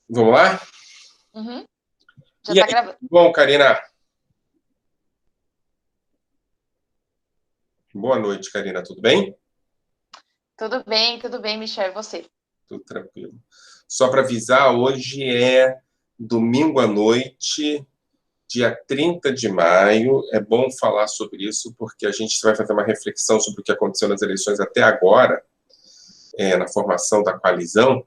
Vamos lá? Uhum. Já E tá aí, gravando. bom, Karina? Boa noite, Karina. Tudo bem? Tudo bem, Michel, e você? Tudo tranquilo. Só para avisar, hoje é domingo à noite, dia 30 de maio. É bom falar sobre isso, porque a gente vai fazer uma reflexão sobre o que aconteceu nas eleições até agora, na formação da coalizão,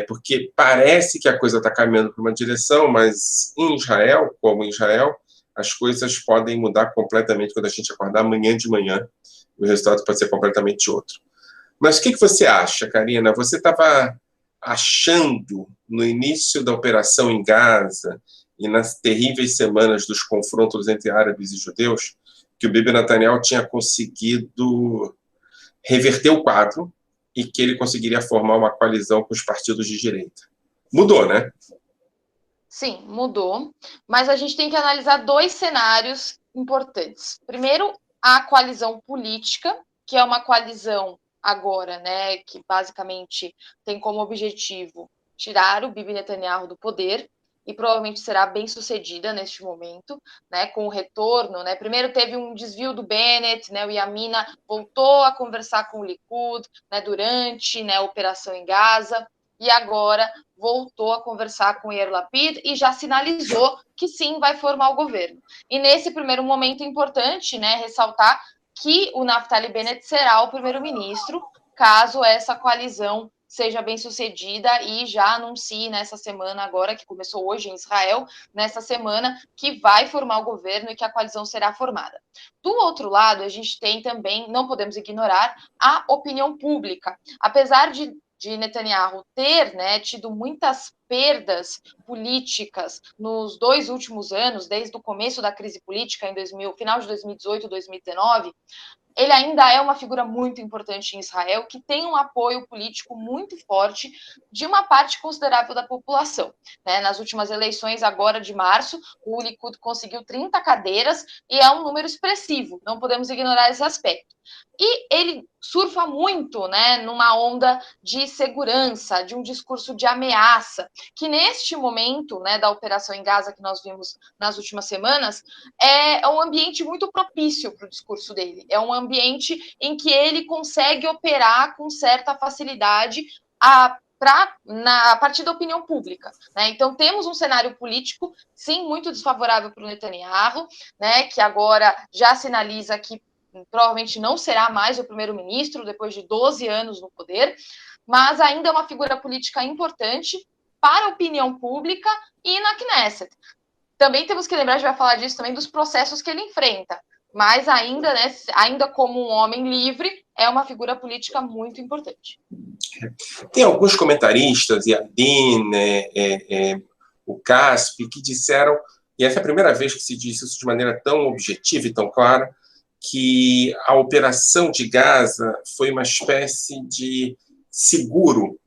porque parece que a coisa está caminhando para uma direção, mas em Israel, como em Israel, as coisas podem mudar completamente quando a gente acordar amanhã de manhã. O resultado pode ser completamente outro. Mas o que você acha, Karina? Você estava achando, no início da operação em Gaza e nas terríveis semanas dos confrontos entre árabes e judeus, que o Bibi Netanyahu tinha conseguido reverter o quadro e que ele conseguiria formar uma coalizão com os partidos de direita. Mudou, né? Sim, mudou, mas a gente tem que analisar dois cenários importantes. Primeiro, a coalizão política, que é uma coalizão agora, né, que basicamente tem como objetivo tirar o Bibi Netanyahu do poder e provavelmente será bem sucedida neste momento, né, com o retorno, né. Primeiro teve um desvio do Bennett, né, o Yamina voltou a conversar com o Likud, né, durante, né, a operação em Gaza, e agora voltou a conversar com o Yair Lapid e já sinalizou que sim, vai formar o governo. E nesse primeiro momento é importante, né, ressaltar que o Naftali Bennett será o primeiro-ministro, caso essa coalizão seja bem sucedida e já anuncie nessa semana agora, que começou hoje em Israel, nessa semana, que vai formar o governo e que a coalizão será formada. Do outro lado, a gente tem também, não podemos ignorar, a opinião pública. Apesar de Netanyahu ter, né, tido muitas perdas políticas nos dois últimos anos, desde o começo da crise política, final de 2018, 2019, ele ainda é uma figura muito importante em Israel, que tem um apoio político muito forte de uma parte considerável da população. Né? Nas últimas eleições, agora de março, o Likud conseguiu 30 cadeiras e é um número expressivo, não podemos ignorar esse aspecto. E ele surfa muito, né, numa onda de segurança, de um discurso de ameaça, que neste momento, né, da operação em Gaza que nós vimos nas últimas semanas, é um ambiente muito propício para o discurso dele. É um ambiente em que ele consegue operar com certa facilidade a partir da opinião pública. Né? Então, temos um cenário político, sim, muito desfavorável para o Netanyahu, né, que agora já sinaliza que provavelmente não será mais o primeiro-ministro depois de 12 anos no poder, mas ainda é uma figura política importante para a opinião pública e na Knesset. Também temos que lembrar, a gente vai falar disso também, dos processos que ele enfrenta, mas ainda, né, ainda como um homem livre, é uma figura política muito importante. Tem alguns comentaristas, Yadin, o Caspi, que disseram, e essa é a primeira vez que se diz isso de maneira tão objetiva e tão clara, que a operação de Gaza foi uma espécie de seguro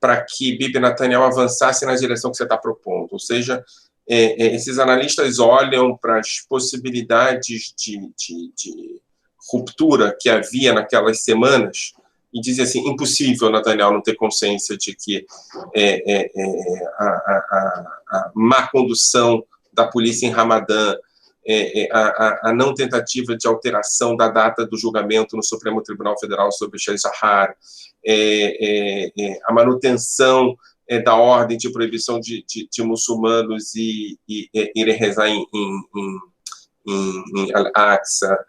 para que Bibi Netanyahu avançasse na direção que você está propondo. Ou seja, esses analistas olham para as possibilidades de ruptura que havia naquelas semanas e dizem assim, impossível Netanyahu não ter consciência de que a má condução da polícia em Ramadã, a não tentativa de alteração da data do julgamento no Supremo Tribunal Federal sobre Sheikh Jarrah, a manutenção da ordem de proibição de muçulmanos irem rezar em Al-Aqsa,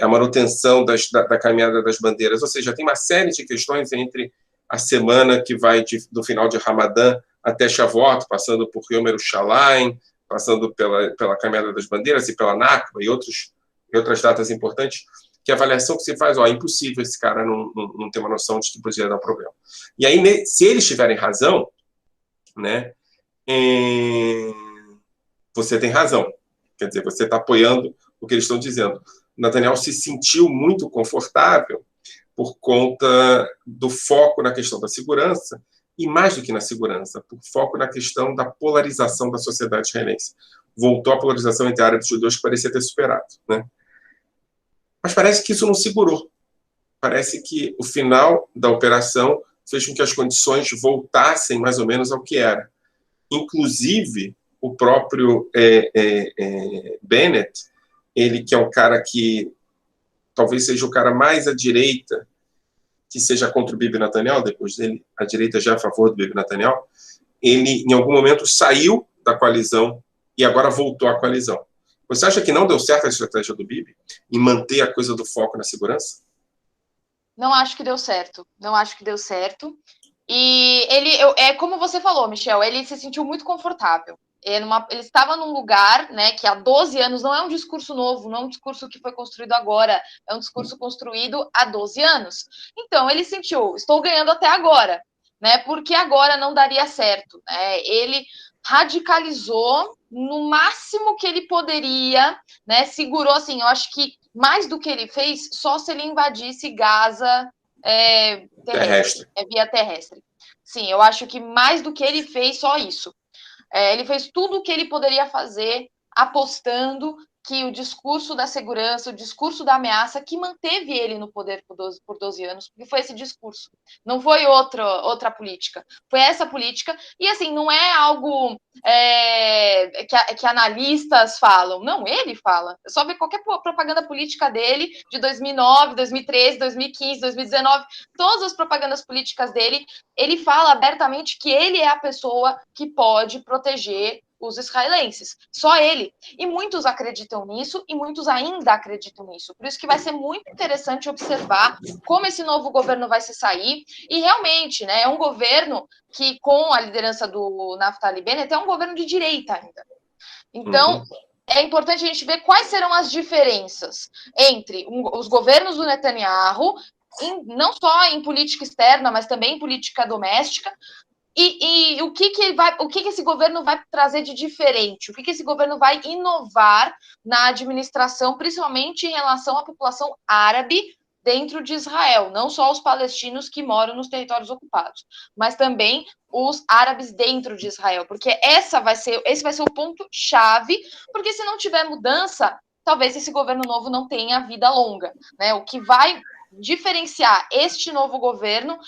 a manutenção da caminhada das bandeiras, ou seja, tem uma série de questões entre a semana que vai do final de Ramadã até Shavuot, passando por Yom Yerushalayim, passando pela caminhada das bandeiras e pela Nakba e outras datas importantes, que a avaliação que se faz, é impossível esse cara não ter uma noção de que poderia dar problema. E aí, se eles tiverem razão, né, você tem razão. Quer dizer, você está apoiando o que eles estão dizendo. Netanyahu se sentiu muito confortável por conta do foco na questão da segurança e, mais do que na segurança, por foco na questão da polarização da sociedade israelense. Voltou a polarização entre árabes e judeus que parecia ter superado, né? Mas parece que isso não segurou. Parece que o final da operação fez com que as condições voltassem mais ou menos ao que era. inclusive o próprio Bennett, ele que é um cara que talvez seja o cara mais à direita que seja contra o Bibi Netanyahu, depois dele a direita já é a favor do Bibi Netanyahu, ele em algum momento saiu da coalizão e agora voltou à coalizão. Você acha que não deu certo a estratégia do Bibi em manter a coisa do foco na segurança? Não acho que deu certo. Não acho que deu certo. E é como você falou, Michel, ele se sentiu muito confortável. Ele estava num lugar, né, que há 12 anos não é um discurso novo, não é um discurso que foi construído agora, é um discurso construído há 12 anos. Então, ele sentiu, estou ganhando até agora, né, porque agora não daria certo. Né? Ele radicalizou no máximo que ele poderia, né, segurou, assim, eu acho que mais do que ele fez, só se ele invadisse Gaza terrestre, via terrestre. Sim, eu acho que mais do que ele fez, só isso. Ele fez tudo o que ele poderia fazer, apostando que o discurso da segurança, o discurso da ameaça, que manteve ele no poder por 12 anos, porque foi esse discurso. Não foi outra política. Foi essa política. E, assim, não é algo que analistas falam. Não, ele fala. É só ver qualquer propaganda política dele, de 2009, 2013, 2015, 2019, todas as propagandas políticas dele, ele fala abertamente que ele é a pessoa que pode proteger os israelenses, só ele. E muitos acreditam nisso e muitos ainda acreditam nisso. Por isso que vai ser muito interessante observar como esse novo governo vai se sair. E realmente, né, é um governo que, com a liderança do Naftali Bennett, é um governo de direita ainda. Então, é importante a gente ver quais serão as diferenças entre os governos do Netanyahu, não só em política externa, mas também em política doméstica. E o que esse governo vai trazer de diferente? O que esse governo vai inovar na administração, principalmente em relação à população árabe dentro de Israel? Não só os palestinos que moram nos territórios ocupados, mas também os árabes dentro de Israel, porque esse vai ser o ponto-chave, porque se não tiver mudança, talvez esse governo novo não tenha vida longa, né? O que vai diferenciar este novo governo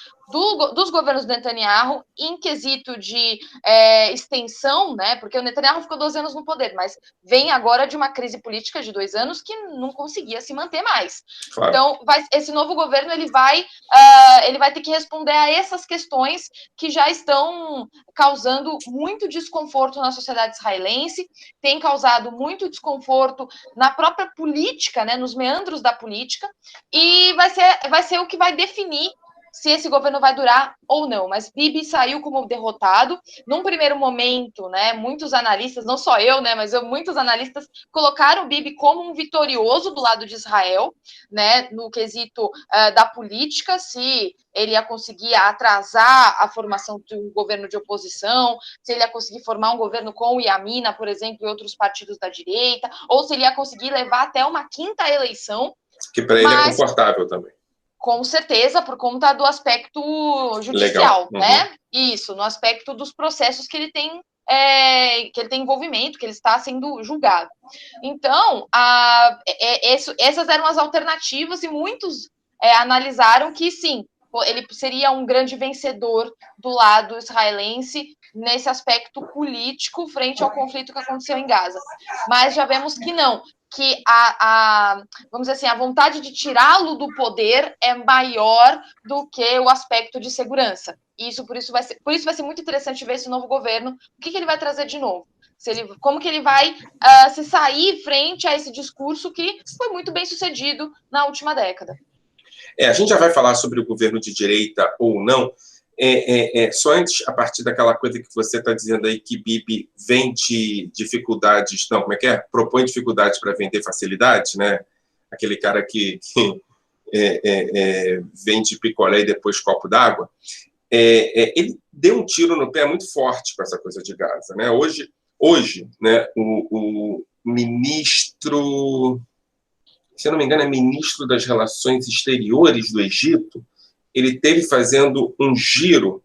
dos governos do Netanyahu em quesito de extensão, né? Porque o Netanyahu ficou 12 anos no poder, mas vem agora de uma crise política de 2 anos que não conseguia se manter mais. Claro. Então, esse novo governo ele vai ter que responder a essas questões que já estão causando muito desconforto na sociedade israelense, tem causado muito desconforto na própria política, né? Nos meandros da política, e vai ser o que vai definir se esse governo vai durar ou não. Mas Bibi saiu como derrotado. Num primeiro momento, né, muitos analistas, não só eu, né, mas muitos analistas colocaram o Bibi como um vitorioso do lado de Israel, né, no quesito da política, se ele ia conseguir atrasar a formação de um governo de oposição, se ele ia conseguir formar um governo com o Yamina, por exemplo, e outros partidos da direita, ou se ele ia conseguir levar até uma quinta eleição. Que para ele é confortável também. Com certeza, por conta do aspecto judicial, né? Isso, no aspecto dos processos que ele tem envolvimento, que ele está sendo julgado. Então, essas eram as alternativas e muitos analisaram que, sim, ele seria um grande vencedor do lado israelense nesse aspecto político frente ao conflito que aconteceu em Gaza. Mas já vemos que não, que vamos dizer assim, a vontade de tirá-lo do poder é maior do que o aspecto de segurança. Por isso vai ser muito interessante ver esse novo governo, o que ele vai trazer de novo. Como que ele vai se sair frente a esse discurso que foi muito bem sucedido na última década. A gente já vai falar sobre o governo de direita ou não. Só antes, a partir daquela coisa que você está dizendo aí, que Bibi vende dificuldades, não, como é que é? Propõe dificuldades para vender facilidades, né? Aquele cara que vende picolé e depois copo d'água. Ele deu um tiro no pé muito forte com essa coisa de Gaza, né? Hoje, né, o ministro, se eu não me engano, é ministro das Relações Exteriores do Egito, ele esteve fazendo um giro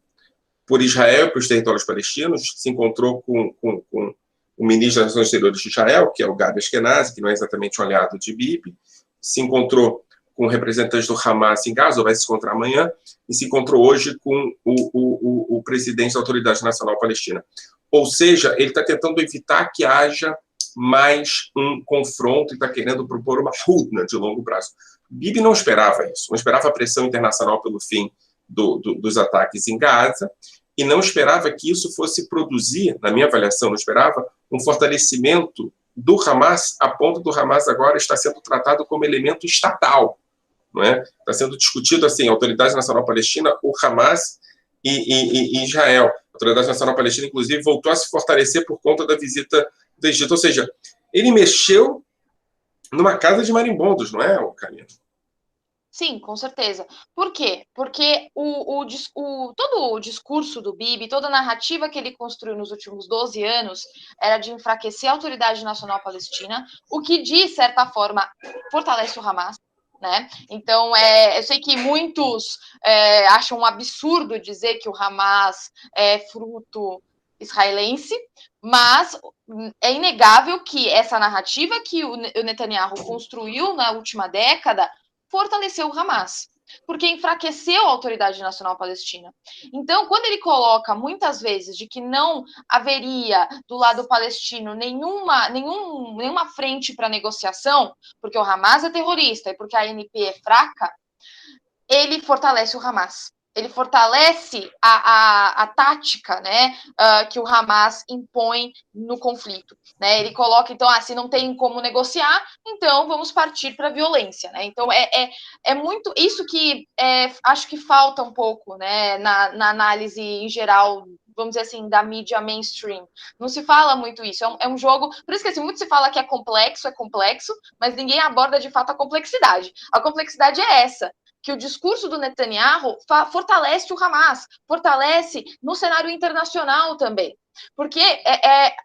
por Israel e por os territórios palestinos, se encontrou com o ministro das Relações Exteriores de Israel, que é o Gabi Ashkenazi, que não é exatamente um aliado de Bibi, se encontrou com representantes do Hamas em Gaza, ou vai se encontrar amanhã, e se encontrou hoje com o presidente da Autoridade Nacional Palestina. Ou seja, ele está tentando evitar que haja mais um confronto e está querendo propor uma hudna de longo prazo. Bibi não esperava isso, não esperava a pressão internacional pelo fim dos ataques em Gaza, e não esperava que isso fosse produzir, na minha avaliação, não esperava um fortalecimento do Hamas, a ponto do Hamas agora estar sendo tratado como elemento estatal. Não é? Está sendo discutido assim, a Autoridade Nacional Palestina, o Hamas e Israel. A Autoridade Nacional Palestina, inclusive, voltou a se fortalecer por conta da visita do Egito. Ou seja, ele mexeu numa casa de marimbondos, não é, Karina? Sim, com certeza. Por quê? Porque todo o discurso do Bibi, toda a narrativa que ele construiu nos últimos 12 anos era de enfraquecer a Autoridade Nacional Palestina, o que, de certa forma, fortalece o Hamas. Né? Então, eu sei que muitos acham um absurdo dizer que o Hamas é fruto israelense, mas é inegável que essa narrativa que o Netanyahu construiu na última década fortaleceu o Hamas, porque enfraqueceu a Autoridade Nacional Palestina. Então, quando ele coloca muitas vezes de que não haveria do lado palestino nenhuma frente para negociação, porque o Hamas é terrorista e porque a ANP é fraca, ele fortalece o Hamas. Ele fortalece a tática, né, que o Hamas impõe no conflito. Né? Ele coloca, então, se não tem como negociar, então vamos partir para a violência. Né? Então, é muito isso que acho que falta um pouco, né, na análise em geral, vamos dizer assim, da mídia mainstream. Não se fala muito isso. É um jogo... Por isso que assim, muito se fala que é complexo, mas ninguém aborda de fato a complexidade. A complexidade é essa, que o discurso do Netanyahu fortalece o Hamas, fortalece no cenário internacional também. Porque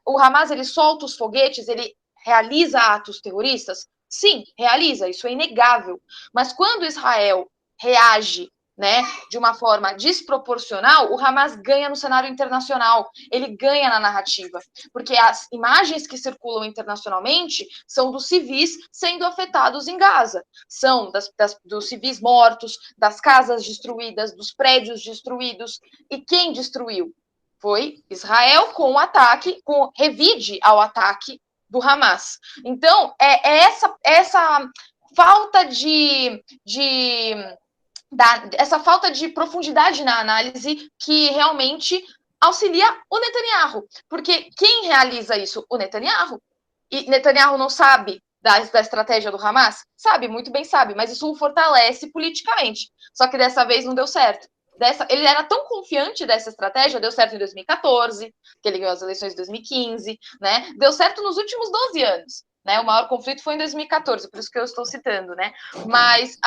o Hamas, ele solta os foguetes, ele realiza atos terroristas? Sim, realiza, isso é inegável. Mas quando Israel reage, né, de uma forma desproporcional, o Hamas ganha no cenário internacional, ele ganha na narrativa, porque as imagens que circulam internacionalmente são dos civis sendo afetados em Gaza, são dos civis mortos, das casas destruídas, dos prédios destruídos, e quem destruiu? Foi Israel com o ataque, com revide ao ataque do Hamas. Então, essa falta essa falta de profundidade na análise que realmente auxilia o Netanyahu. Porque quem realiza isso? O Netanyahu. E Netanyahu não sabe da estratégia do Hamas? Sabe, muito bem sabe, mas isso o fortalece politicamente. Só que dessa vez não deu certo. Ele era tão confiante dessa estratégia, deu certo em 2014, que ele ganhou as eleições em 2015, né? Deu certo nos últimos 12 anos. Né? O maior conflito foi em 2014, por isso que eu estou citando, né? Mas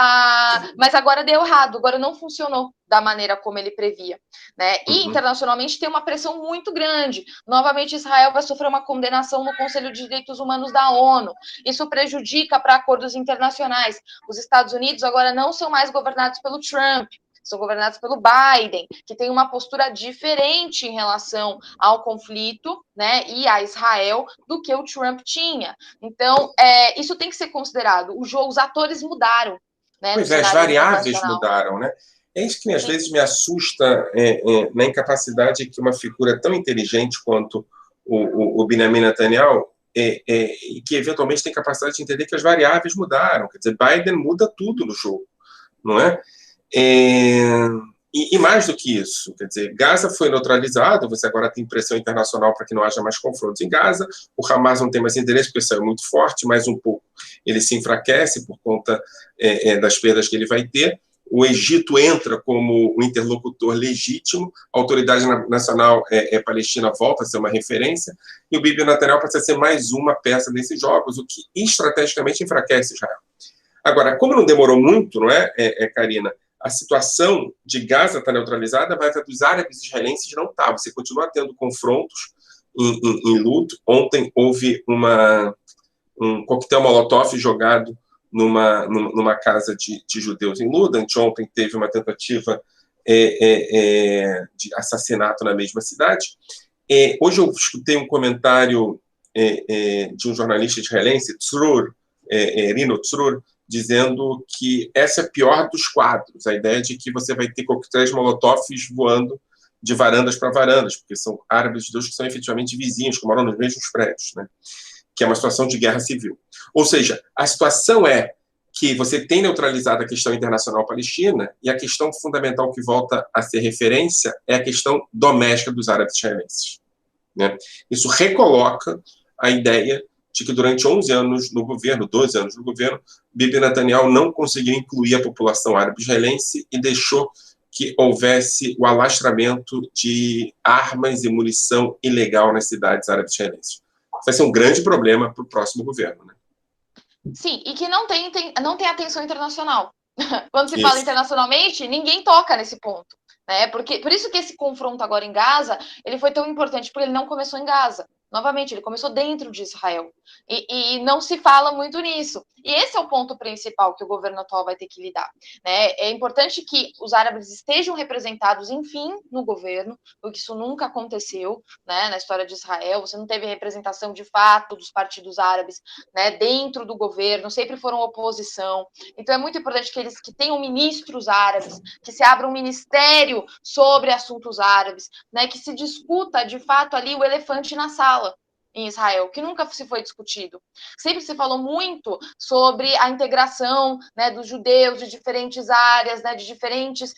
agora deu errado, agora não funcionou da maneira como ele previa, né? E internacionalmente tem uma pressão muito grande. Novamente, Israel vai sofrer uma condenação no Conselho de Direitos Humanos da ONU. Isso prejudica para acordos internacionais. Os Estados Unidos agora não são mais governados pelo Trump, são governados pelo Biden, que tem uma postura diferente em relação ao conflito, né, e a Israel do que o Trump tinha. Então, isso tem que ser considerado. Os atores mudaram. Né, pois as variáveis mudaram, né? É isso que às vezes me assusta na incapacidade que uma figura tão inteligente quanto o Benjamin Netanyahu e que eventualmente tem capacidade de entender que as variáveis mudaram. Quer dizer, Biden muda tudo no jogo, não é? E mais do que isso, quer dizer, Gaza foi neutralizado, você agora tem pressão internacional para que não haja mais confrontos em Gaza, o Hamas não tem mais interesse porque saiu muito forte, mais um pouco ele se enfraquece por conta das perdas que ele vai ter, o Egito entra como um interlocutor legítimo, a Autoridade Nacional Palestina volta a ser uma referência, e o Bibi Netanyahu passa a ser mais uma peça desses jogos, o que estrategicamente enfraquece Israel. Agora, como não demorou muito, não é, Karina? A situação de Gaza está neutralizada, mas a dos árabes israelenses não está. Você continua tendo confrontos em luto. Ontem houve um coquetel molotov jogado numa casa de judeus em Luda. Anteontem teve uma tentativa de assassinato na mesma cidade. Hoje eu escutei um comentário de um jornalista israelense, Rino Tzrur, dizendo que essa é a pior dos quadros, a ideia de que você vai ter coquetéis molotovs voando de varandas para varandas, porque são árabes judeus que são efetivamente vizinhos, que moram nos mesmos prédios, né? Que é uma situação de guerra civil. Ou seja, a situação é que você tem neutralizado a questão internacional palestina e a questão fundamental que volta a ser referência é a questão doméstica dos árabes israelenses, né? Isso recoloca a ideia de que durante 11 anos no governo, 12 anos no governo, Bibi Netanyahu não conseguiu incluir a população árabe israelense e deixou que houvesse o alastramento de armas e munição ilegal nas cidades árabes israelenses. Vai ser um grande problema para o próximo governo, né? Sim, e que não tem atenção internacional. Quando se fala Isso. internacionalmente, ninguém toca nesse ponto, né? Porque, por isso que esse confronto agora em Gaza, ele foi tão importante, porque ele não começou em Gaza. Novamente, ele começou dentro de Israel. E não se fala muito nisso. E esse é o ponto principal que o governo atual vai ter que lidar, né? É importante que os árabes estejam representados, enfim, no governo, porque isso nunca aconteceu, né, na história de Israel. Você não teve representação de fato dos partidos árabes, né, dentro do governo, sempre foram oposição. Então é muito importante que tenham ministros árabes, que se abra um ministério sobre assuntos árabes, né, que se discuta de fato ali o elefante na sala em Israel, que nunca se foi discutido. Sempre se falou muito sobre a integração, né, dos judeus de diferentes áreas, né, de diferentes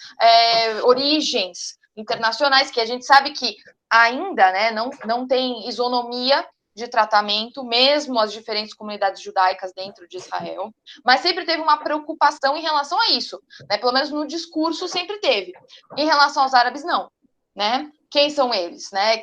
origens internacionais, que a gente sabe que ainda, né, não tem isonomia de tratamento, mesmo as diferentes comunidades judaicas dentro de Israel, mas sempre teve uma preocupação em relação a isso, né? Pelo menos no discurso sempre teve. Em relação aos árabes, não, né? Quem são eles, né?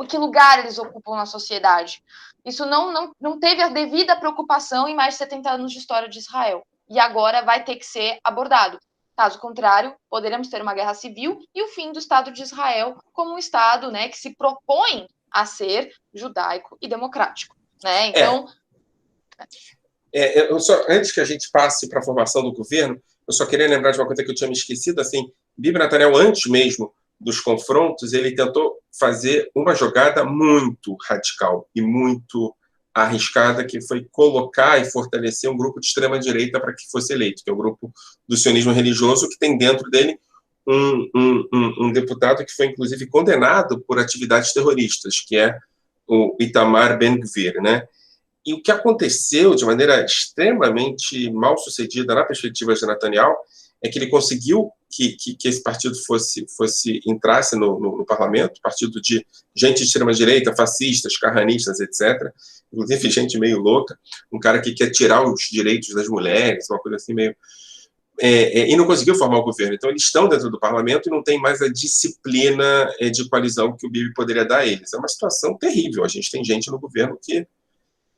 Que lugar eles ocupam na sociedade? Isso não teve a devida preocupação em mais de 70 anos de história de Israel. E agora vai ter que ser abordado. Caso contrário, poderemos ter uma guerra civil e o fim do Estado de Israel como um Estado, né, que se propõe a ser judaico e democrático, né? Então, antes que a gente passe para a formação do governo, eu só queria lembrar de uma coisa que eu tinha me esquecido, assim, Bibi Netanyahu, antes mesmo dos confrontos, ele tentou fazer uma jogada muito radical e muito arriscada, que foi colocar e fortalecer um grupo de extrema-direita para que fosse eleito, que é o grupo do sionismo religioso, que tem dentro dele um deputado que foi, inclusive, condenado por atividades terroristas, que é o Itamar Ben-Gvir, né? E o que aconteceu de maneira extremamente mal sucedida na perspectiva de Netanyahu é que ele conseguiu que esse partido entrasse no parlamento, partido de gente de extrema-direita, fascistas, carranistas, etc. Inclusive gente meio louca, um cara que quer tirar os direitos das mulheres, uma coisa assim meio... e não conseguiu formar o governo. Então, eles estão dentro do parlamento e não tem mais a disciplina de coalizão que o Bibi poderia dar a eles. É uma situação terrível. A gente tem gente no governo que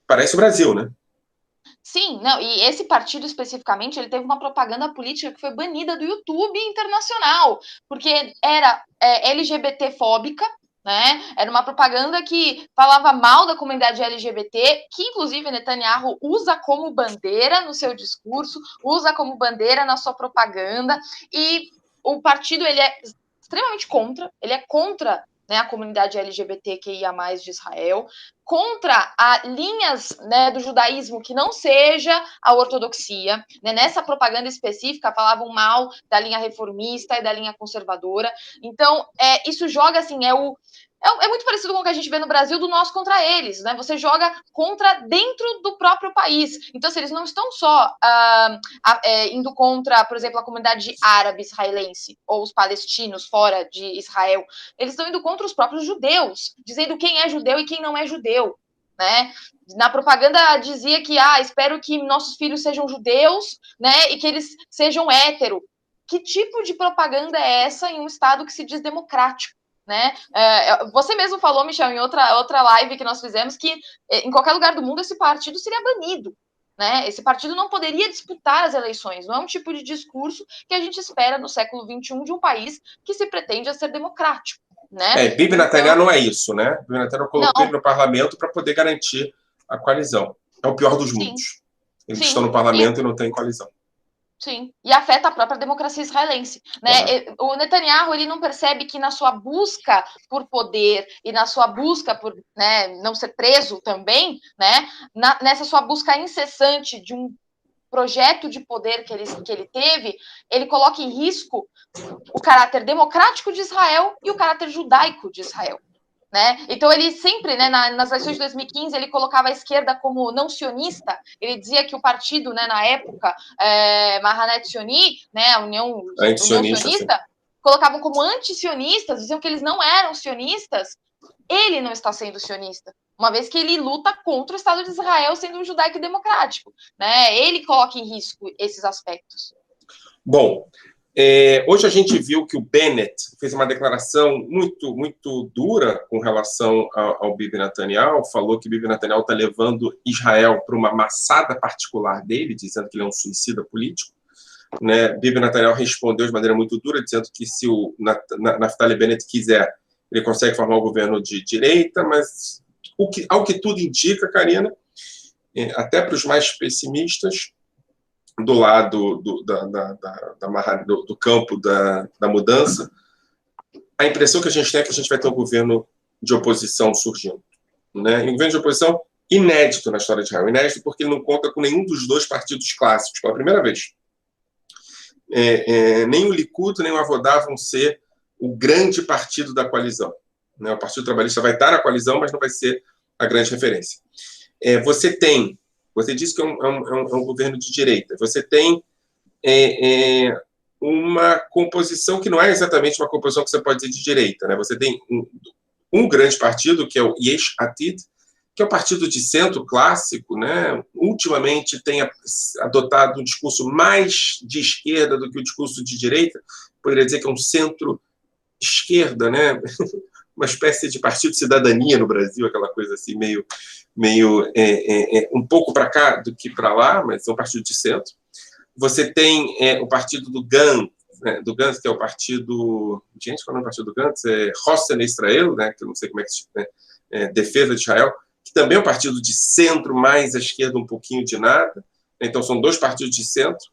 parece o Brasil, né? Sim, não, e esse partido especificamente, ele teve uma propaganda política que foi banida do YouTube internacional, porque era LGBT-fóbica, né? Era uma propaganda que falava mal da comunidade LGBT, que inclusive Netanyahu usa como bandeira no seu discurso, usa como bandeira na sua propaganda, e o partido ele é extremamente contra, ele é contra, né, a comunidade LGBTQIA+, de Israel, contra linhas, né, do judaísmo que não seja a ortodoxia, né? Nessa propaganda específica falavam mal da linha reformista e da linha conservadora. Então, isso joga assim, é muito parecido com o que a gente vê no Brasil do nós contra eles, né? Você joga contra dentro do próprio país. Então, se eles não estão só indo contra, por exemplo, a comunidade árabe israelense ou os palestinos fora de Israel, eles estão indo contra os próprios judeus, dizendo quem é judeu e quem não é judeu, né? Na propaganda dizia que espero que nossos filhos sejam judeus, né? E que eles sejam hétero. Que tipo de propaganda é essa em um Estado que se diz democrático? Né? Você mesmo falou, Michel, em outra live que nós fizemos, que em qualquer lugar do mundo esse partido seria banido. Né? Esse partido não poderia disputar as eleições. Não é um tipo de discurso que a gente espera no século XXI de um país que se pretende a ser democrático. Né? Bibi Netanyahu não é isso, né? Bibi Netanyahu colocou ele no parlamento para poder garantir a coalizão. É o pior dos mundos. Eles estão no parlamento e não têm coalizão. Sim, e afeta a própria democracia israelense, né? O Netanyahu, ele não percebe que na sua busca por poder e na sua busca por, né, não ser preso também, né, nessa sua busca incessante de um projeto de poder que ele teve, ele coloca em risco o caráter democrático de Israel e o caráter judaico de Israel. Né? Então ele sempre, né, nas eleições de 2015, ele colocava a esquerda como não sionista. Ele dizia que o partido, né, na época, Mahanet Zioni, né, a União Sionista, colocavam como anti-sionistas, diziam que eles não eram sionistas. Ele não está sendo sionista, uma vez que ele luta contra o Estado de Israel sendo um judaico e democrático. Né? Ele coloca em risco esses aspectos. Bom, hoje a gente viu que o Bennett fez uma declaração muito, muito dura com relação ao Bibi Netanyahu, falou que Bibi Netanyahu está levando Israel para uma massada particular dele, dizendo que ele é um suicida político. Né? Bibi Netanyahu respondeu de maneira muito dura, dizendo que se o Naftali Bennett quiser, ele consegue formar um governo de direita, mas ao que tudo indica, Karina, até para os mais pessimistas, do lado do campo da mudança, a impressão que a gente tem é que a gente vai ter um governo de oposição surgindo. Né? E um governo de oposição inédito na história de Israel. Inédito porque ele não conta com nenhum dos dois partidos clássicos, pela primeira vez. Nem o Likud, nem o Avodá vão ser o grande partido da coalizão. Né? O Partido Trabalhista vai estar na coalizão, mas não vai ser a grande referência. Você disse que é um governo de direita. Você tem uma composição que não é exatamente uma composição que você pode dizer de direita. Né? Você tem um grande partido, que é o Yesh Atid, que é o partido de centro clássico, né? Ultimamente tem adotado um discurso mais de esquerda do que o discurso de direita. Poderia dizer que é um centro-esquerda, né? Uma espécie de partido de cidadania no Brasil, aquela coisa assim, meio um pouco para cá do que para lá, mas é um partido de centro. Você tem o partido do Gantz, né, que é o partido... Gente, qual é o partido do Gantz? Hossein Israel, né, que eu não sei como é que se chama, Defesa de Israel, que também é um partido de centro, mais à esquerda um pouquinho de nada. Então, são dois partidos de centro.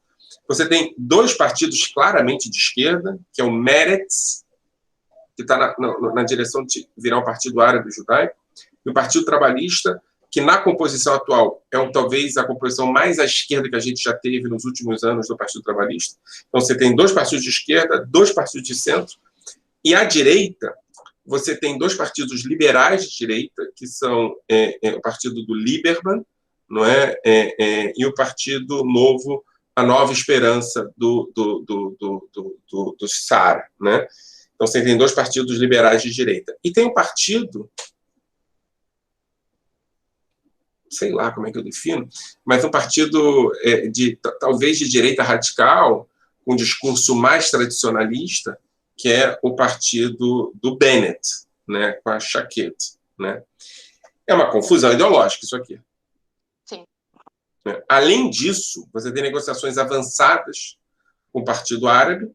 Você tem dois partidos claramente de esquerda, que é o Meretz, que está na direção de virar um partido árabe judaico, e o Partido Trabalhista, que na composição atual talvez a composição mais à esquerda que a gente já teve nos últimos anos do Partido Trabalhista. Então, você tem dois partidos de esquerda, dois partidos de centro, e à direita, você tem dois partidos liberais de direita, que são o Partido do Lieberman, não é? E o Partido Novo, a Nova Esperança do Saara, né? Então, você tem dois partidos liberais de direita. E tem um partido, sei lá como é que eu defino, mas um partido talvez de direita radical, com um discurso mais tradicionalista, que é o partido do Bennett, né, com a Chaqueta. Né? É uma confusão ideológica isso aqui. Sim. Além disso, você tem negociações avançadas com o Partido Árabe,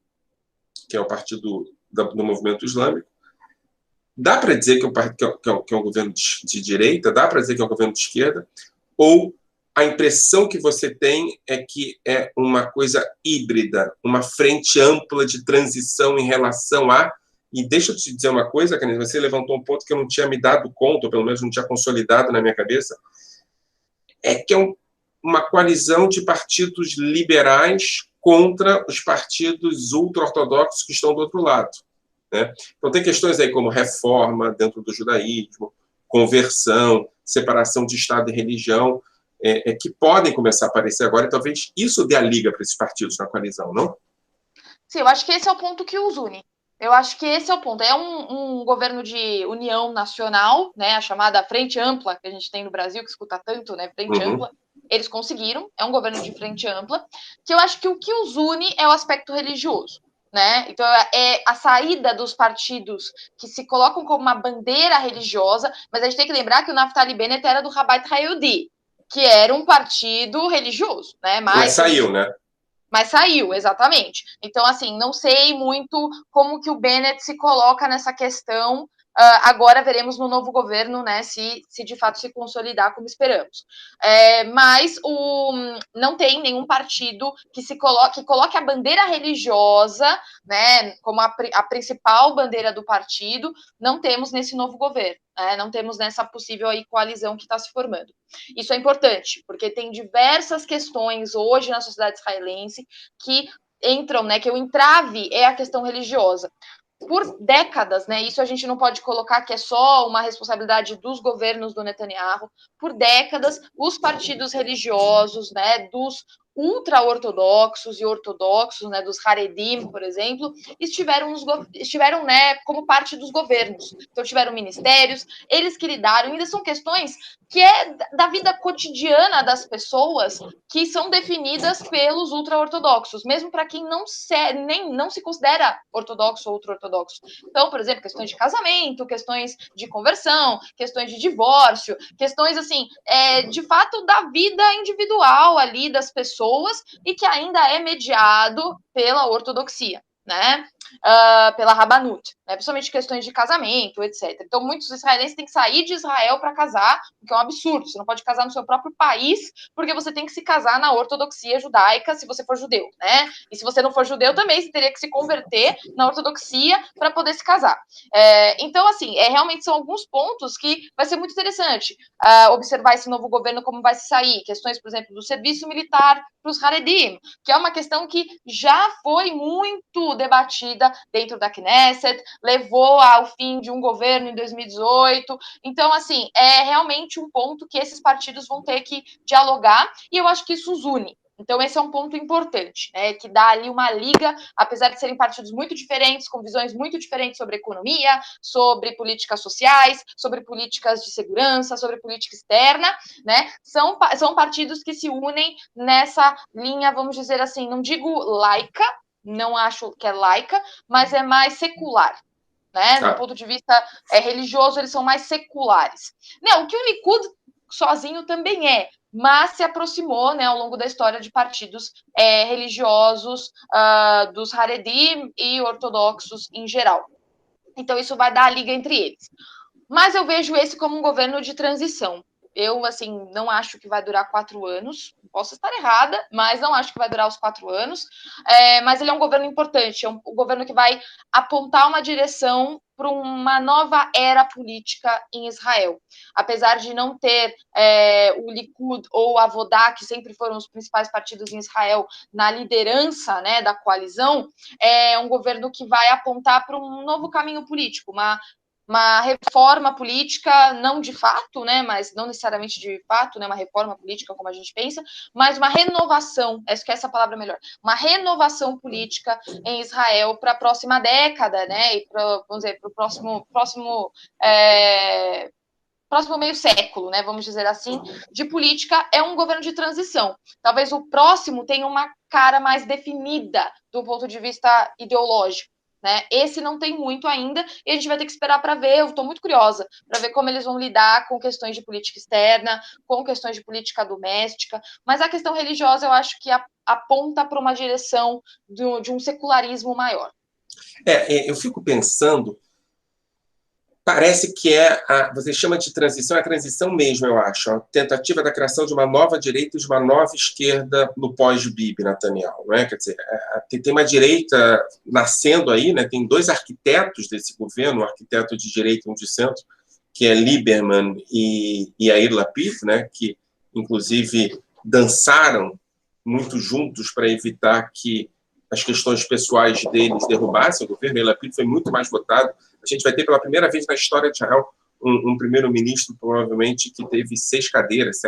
que é o partido do movimento islâmico. Dá para dizer que é um governo de direita? Dá para dizer que é um governo de esquerda? Ou a impressão que você tem é que é uma coisa híbrida, uma frente ampla de transição em relação a... E deixa eu te dizer uma coisa, Candice, você levantou um ponto que eu não tinha me dado conta, ou pelo menos não tinha consolidado na minha cabeça, é que é uma coalizão de partidos liberais contra os partidos ultra-ortodoxos que estão do outro lado. Né? Então, tem questões aí como reforma dentro do judaísmo, conversão, separação de Estado e religião, que podem começar a aparecer agora, e talvez isso dê a liga para esses partidos na coalizão, não? Sim, eu acho que esse é o ponto que os une. Eu acho que esse é o ponto. É um governo de união nacional, né, a chamada Frente Ampla, que a gente tem no Brasil, que escuta tanto, né, Frente Ampla. Eles conseguiram, é um governo de frente ampla, que eu acho que o que os une é o aspecto religioso. Né? Então, é a saída dos partidos que se colocam como uma bandeira religiosa, mas a gente tem que lembrar que o Naftali Bennett era do Rabat Hayudi, que era um partido religioso. Né? Mas saiu, né? Mas saiu, exatamente. Então, assim, não sei muito como que o Bennett se coloca nessa questão agora veremos no novo governo, né, se de fato se consolidar como esperamos. Mas não tem nenhum partido que coloque a bandeira religiosa, né, como a principal bandeira do partido. Não temos nesse novo governo, né, não temos nessa possível aí coalizão que está se formando. Isso é importante, porque tem diversas questões hoje na sociedade israelense que entram, né, que o entrave é a questão religiosa. Por décadas, né? Isso a gente não pode colocar que é só uma responsabilidade dos governos do Netanyahu. Por décadas, os partidos religiosos, né, dos ultra-ortodoxos e ortodoxos, né, dos Haredim, por exemplo, estiveram, né, como parte dos governos. Então, tiveram ministérios, eles que lidaram, ainda são questões que é da vida cotidiana das pessoas que são definidas pelos ultra-ortodoxos, mesmo para quem não se considera ortodoxo ou ultra-ortodoxo. Então, por exemplo, questões de casamento, questões de conversão, questões de divórcio, questões, assim, de fato, da vida individual ali das pessoas e que ainda é mediado pela ortodoxia, né? Pela Rabanut, né? Principalmente questões de casamento, etc. Então, muitos israelenses têm que sair de Israel para casar, o que é um absurdo. Você não pode casar no seu próprio país, porque você tem que se casar na ortodoxia judaica se você for judeu, né? E se você não for judeu também, você teria que se converter na ortodoxia para poder se casar. Então, assim, realmente são alguns pontos que vai ser muito interessante observar esse novo governo, como vai se sair. Questões, por exemplo, do serviço militar para os Haredim, que é uma questão que já foi muito debatida dentro da Knesset, levou ao fim de um governo em 2018. Então, assim, é realmente um ponto que esses partidos vão ter que dialogar, e eu acho que isso os une. Então, esse é um ponto importante, né, que dá ali uma liga, apesar de serem partidos muito diferentes, com visões muito diferentes sobre economia, sobre políticas sociais, sobre políticas de segurança, sobre política externa, né, são partidos que se unem nessa linha, vamos dizer assim, não digo laica, não acho que é laica, mas é mais secular. Né? Do ponto de vista religioso, eles são mais seculares. Não, o que o Likud sozinho também mas se aproximou, né, ao longo da história de partidos religiosos dos Haredim e ortodoxos em geral. Então, isso vai dar a liga entre eles. Mas eu vejo esse como um governo de transição. Eu, assim, não acho que vai durar 4 anos. Posso estar errada, mas não acho que vai durar os 4 anos. Mas ele é um governo importante, é um governo que vai apontar uma direção para uma nova era política em Israel. Apesar de não ter o Likud ou a Vodá, que sempre foram os principais partidos em Israel, na liderança, né, da coalizão, é um governo que vai apontar para um novo caminho político, uma reforma política, não de fato, né, mas não necessariamente de fato, né, uma reforma política como a gente pensa, mas uma renovação, acho que essa palavra é melhor, uma renovação política em Israel para a próxima década, né, e vamos dizer, para o próximo meio século, né, vamos dizer assim, de política. É um governo de transição. Talvez o próximo tenha uma cara mais definida do ponto de vista ideológico. Né? Esse não tem muito ainda, e a gente vai ter que esperar para ver. Eu estou muito curiosa para ver como eles vão lidar com questões de política externa, com questões de política doméstica, mas a questão religiosa eu acho que aponta para uma direção de um secularismo maior. Eu fico pensando, parece que você chama de transição, é a transição mesmo, eu acho, a tentativa da criação de uma nova direita e de uma nova esquerda no pós-Bibi Netanyahu, não é? Quer dizer, tem uma direita nascendo aí, né? Tem 2 arquitetos desse governo, um arquiteto de direita e um de centro, que é Lieberman e Yair Lapid, né? Que, inclusive, dançaram muito juntos para evitar que as questões pessoais deles derrubassem o governo. Yair Lapid foi muito mais votado. A gente vai ter pela primeira vez na história de Israel um primeiro-ministro, provavelmente, que teve 7 cadeiras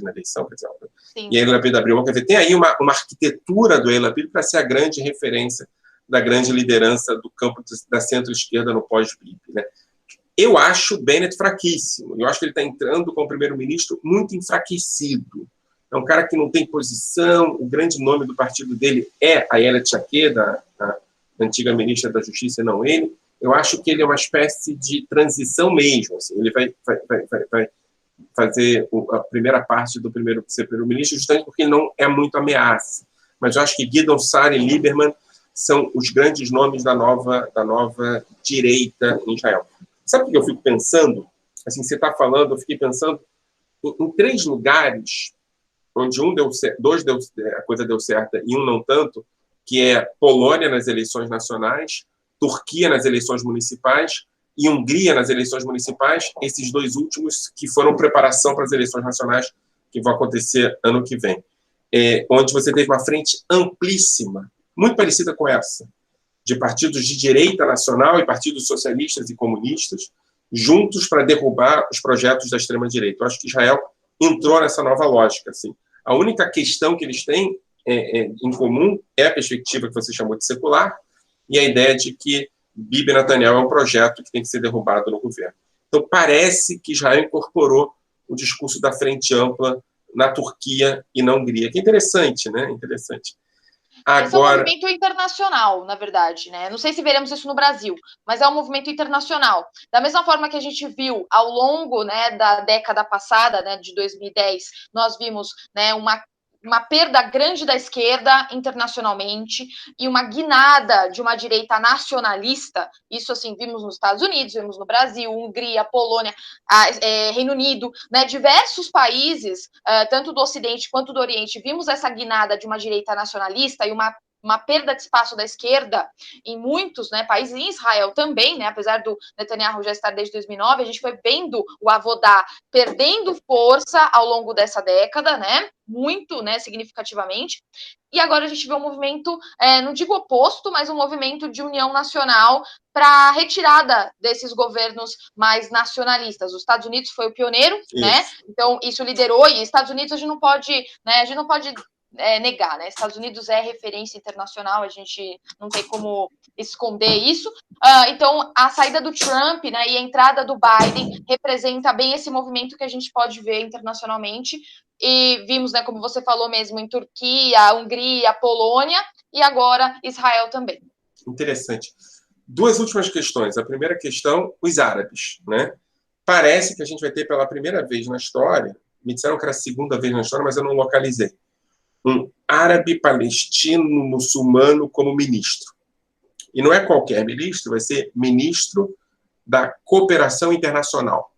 na eleição. Quer dizer, e Yair Lapid abriu mão. Quer dizer, tem aí uma arquitetura do Yair Lapid para ser a grande referência da grande liderança do campo da centro-esquerda no pós-Bibi. Né? Eu acho o Bennett fraquíssimo. Eu acho que ele está entrando como primeiro-ministro muito enfraquecido. É um cara que não tem posição. O grande nome do partido dele é a Ayelet Shaked, a antiga ministra da Justiça, não ele. Eu acho que ele é uma espécie de transição mesmo. Assim. Ele vai fazer a primeira parte do primeiro-ministro, justamente porque ele não é muito ameaça. Mas eu acho que Gideon Sa'ar e Lieberman são os grandes nomes da nova direita em Israel. Sabe o que eu fico pensando? Assim, você está falando, eu fiquei pensando em 3 lugares onde a coisa deu certo e um não tanto, que é Polônia nas eleições nacionais, Turquia nas eleições municipais e Hungria nas eleições municipais, esses 2 últimos que foram preparação para as eleições nacionais que vão acontecer ano que vem. Onde você teve uma frente amplíssima, muito parecida com essa, de partidos de direita nacional e partidos socialistas e comunistas, juntos para derrubar os projetos da extrema-direita. Eu acho que Israel entrou nessa nova lógica. Assim. A única questão que eles têm em comum é a perspectiva que você chamou de secular e a ideia de que Bibi Netanyahu é um projeto que tem que ser derrubado no governo. Então, parece que Israel incorporou o discurso da frente ampla na Turquia e na Hungria. Que interessante, né? Interessante. Esse é um movimento internacional, na verdade, né? Não sei se veremos isso no Brasil, mas é um movimento internacional. Da mesma forma que a gente viu ao longo, né, da década passada, né, de 2010, nós vimos, né, uma perda grande da esquerda internacionalmente e uma guinada de uma direita nacionalista. Isso, assim, vimos nos Estados Unidos, vimos no Brasil, Hungria, Polônia, Reino Unido, né, diversos países, tanto do Ocidente quanto do Oriente, vimos essa guinada de uma direita nacionalista e uma perda de espaço da esquerda em muitos, né, países, em Israel também, né, apesar do Netanyahu já estar desde 2009, a gente foi vendo o Avodá perdendo força ao longo dessa década, né, muito, né, significativamente, e agora a gente vê um movimento, não digo oposto, mas um movimento de união nacional para a retirada desses governos mais nacionalistas. Os Estados Unidos foi o pioneiro, né, então isso liderou, e Estados Unidos a gente não pode, né, negar, né? Estados Unidos é referência internacional, a gente não tem como esconder isso. Então, a saída do Trump, né, e a entrada do Biden representa bem esse movimento que a gente pode ver internacionalmente. E vimos, né, como você falou mesmo, em Turquia, Hungria, Polônia e agora Israel também. Interessante. 2 últimas questões. A primeira questão, os árabes, né? Parece que a gente vai ter pela primeira vez na história, me disseram que era a segunda vez na história, mas eu não localizei, um árabe palestino muçulmano como ministro. E não é qualquer ministro, vai ser ministro da Cooperação Internacional,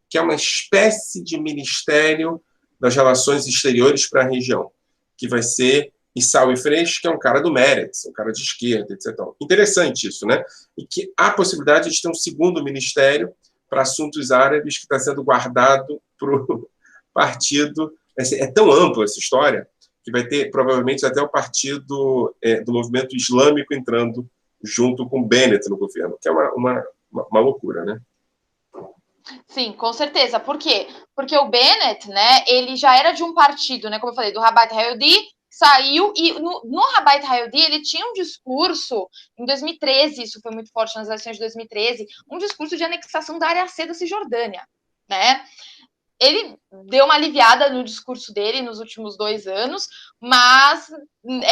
que é uma espécie de ministério das relações exteriores para a região, que vai ser Issaoui Fresh, que é um cara do Meretz, um cara de esquerda, etc. Interessante isso, né? E que há possibilidade de ter um segundo ministério para assuntos árabes que está sendo guardado para o partido. É tão ampla essa história que vai ter, provavelmente, até o partido do movimento islâmico entrando junto com Bennett no governo, que é uma loucura, né? Sim, com certeza. Por quê? Porque o Bennett, né, ele já era de um partido, né, como eu falei, do Rabat Haredi, saiu, e no Rabat Haredi ele tinha um discurso, em 2013, isso foi muito forte nas eleições de 2013, um discurso de anexação da área C da Cisjordânia, né? Ele deu uma aliviada no discurso dele nos últimos 2 anos, mas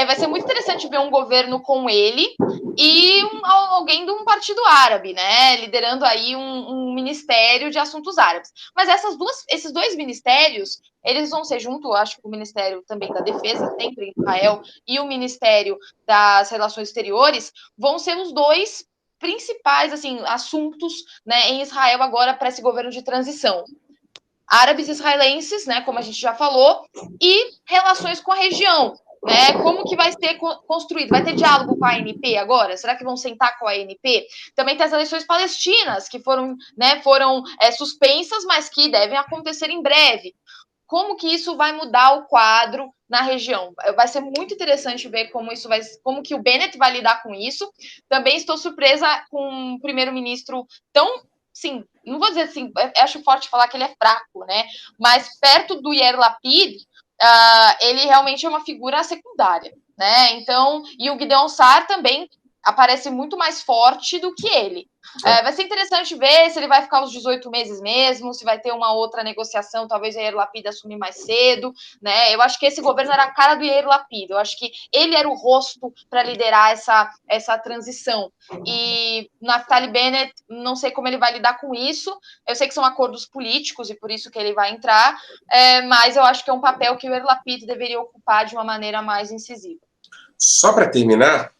vai ser muito interessante ver um governo com ele e alguém de um partido árabe, né, liderando aí um ministério de assuntos árabes. Mas esses 2 ministérios, eles vão ser junto, acho que o Ministério também da Defesa, sempre em Israel, e o Ministério das Relações Exteriores, vão ser os 2 principais, assim, assuntos, né, em Israel agora para esse governo de transição. Árabes israelenses, né, como a gente já falou, e relações com a região, né? Como que vai ser construído? Vai ter diálogo com a ANP agora? Será que vão sentar com a ANP? Também tem as eleições palestinas, que foram suspensas, mas que devem acontecer em breve. Como que isso vai mudar o quadro na região? Vai ser muito interessante ver como que o Bennett vai lidar com isso. Também estou surpresa com um primeiro-ministro tão, sim, não vou dizer assim, acho forte falar que ele é fraco, né? Mas perto do Yair Lapid, ele realmente é uma figura secundária, né? Então, e o Gideon Sa'ar também aparece muito mais forte do que ele. Vai ser interessante ver se ele vai ficar os 18 meses mesmo, se vai ter uma outra negociação, talvez o Yair Lapid assumir mais cedo, né? Eu acho que esse governo era a cara do Yair Lapid, eu acho que ele era o rosto para liderar essa transição. E Naftali Bennett, não sei como ele vai lidar com isso, eu sei que são acordos políticos e por isso que ele vai entrar, mas eu acho que é um papel que o Yair Lapid deveria ocupar de uma maneira mais incisiva. Só para terminar,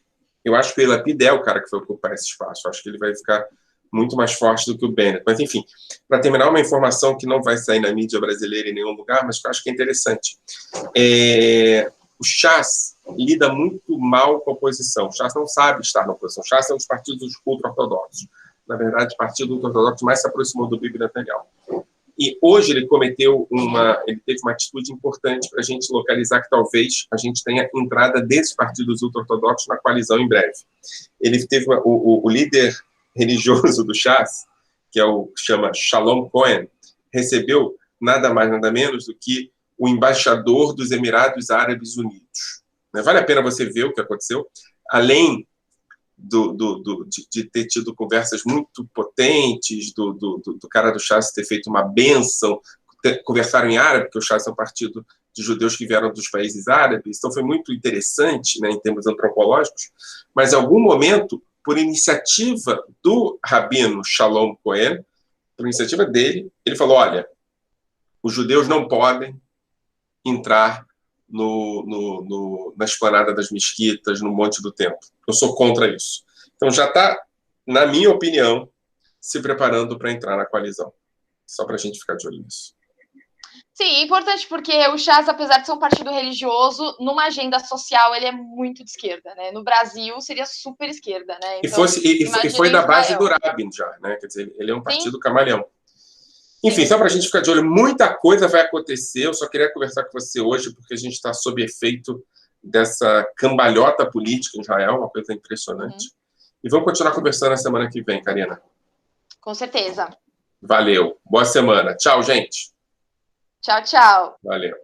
eu acho que o Yair Lapid é o cara que vai ocupar esse espaço. Eu acho que ele vai ficar muito mais forte do que o Bennett. Mas, enfim, para terminar, uma informação que não vai sair na mídia brasileira em nenhum lugar, mas que eu acho que é interessante. O Chas lida muito mal com a oposição. O Chas não sabe estar na oposição. O Chas é um dos partidos ultra-ortodoxos. Na verdade, o partido ultra-ortodoxo mais se aproximou do Bibi Netanyahu. E hoje ele teve uma atitude importante para a gente localizar que talvez a gente tenha entrada desses partidos ultra-ortodoxos na coalizão em breve. Ele teve o líder religioso do Chas, que chama Shalom Cohen, recebeu nada mais, nada menos do que o embaixador dos Emirados Árabes Unidos. Vale a pena você ver o que aconteceu. Além de ter tido conversas muito potentes, do cara do Chas ter feito uma bênção, conversaram em árabe, porque o Chas é um partido de judeus que vieram dos países árabes, então foi muito interessante, né, em termos antropológicos, mas em algum momento, por iniciativa do rabino Shalom Cohen, por iniciativa dele, ele falou, olha, os judeus não podem entrar na esplanada das mesquitas, no Monte do Templo. Eu sou contra isso. Então já está, na minha opinião, se preparando para entrar na coalizão. Só para a gente ficar de olho nisso. Sim, é importante porque o Chas, apesar de ser um partido religioso, numa agenda social ele é muito de esquerda, né? No Brasil seria super esquerda, né? Então, e foi da base do Rabin já, né? Quer dizer, ele é um partido camaleão. Enfim, só para a gente ficar de olho, muita coisa vai acontecer. Eu só queria conversar com você hoje, porque a gente está sob efeito dessa cambalhota política em Israel, uma coisa impressionante. E vamos continuar conversando na semana que vem, Karina. Com certeza. Valeu. Boa semana. Tchau, gente. Tchau, tchau. Valeu.